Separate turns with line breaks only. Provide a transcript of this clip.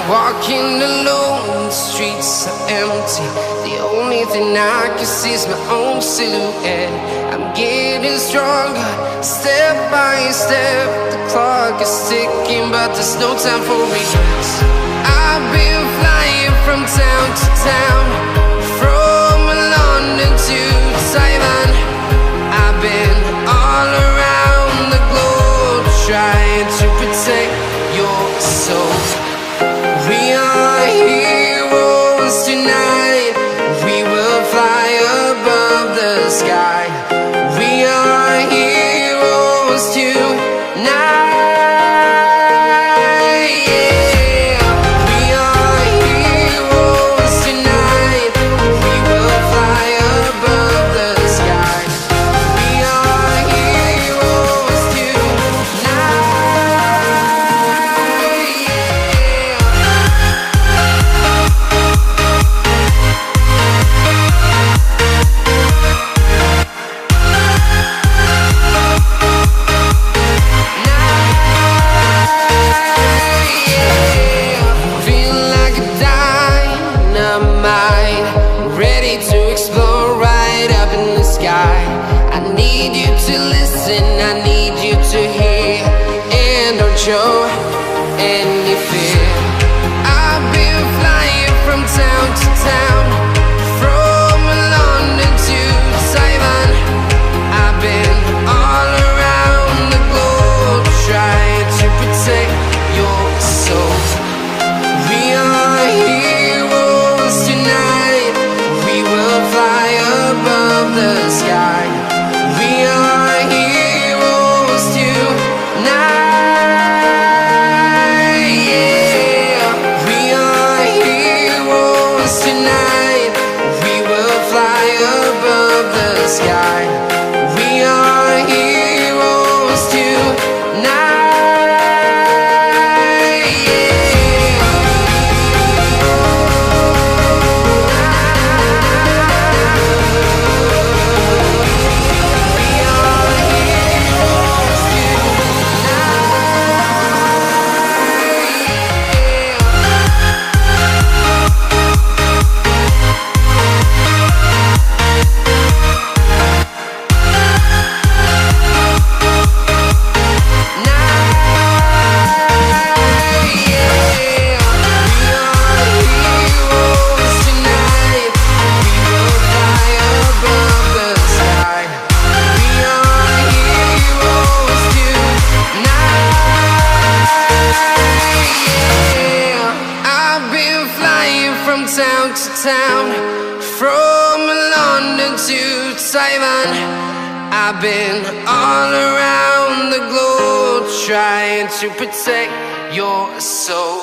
Walking alone, the streets are empty. The only thing I can see is my own silhouette. I'm getting stronger, step by step. The clock is ticking, but there's no time for regrets. I've been flying from town to town, from London to Taiwan. I've been all around the globe, trying to protect your soul. We are heroes tonight. We will fly above the sky. We are heroes tonight. Yeah. We are heroes tonight. We will fly above the sky. We are heroes tonight. To explore right up in the sky. I need you to listen, I need you to hear, and don't show any fear. I've been flying from town to town, from London to Taiwan. I've been all around the globe, trying to protect your soul. We are heroes tonight. We will fly above the sky. We are heroes tonight. Yeah. We are heroes tonight. We will fly above the sky. We are heroes tonight. From town to town, from London to Taiwan. I've been all around the globe, trying to protect your soul.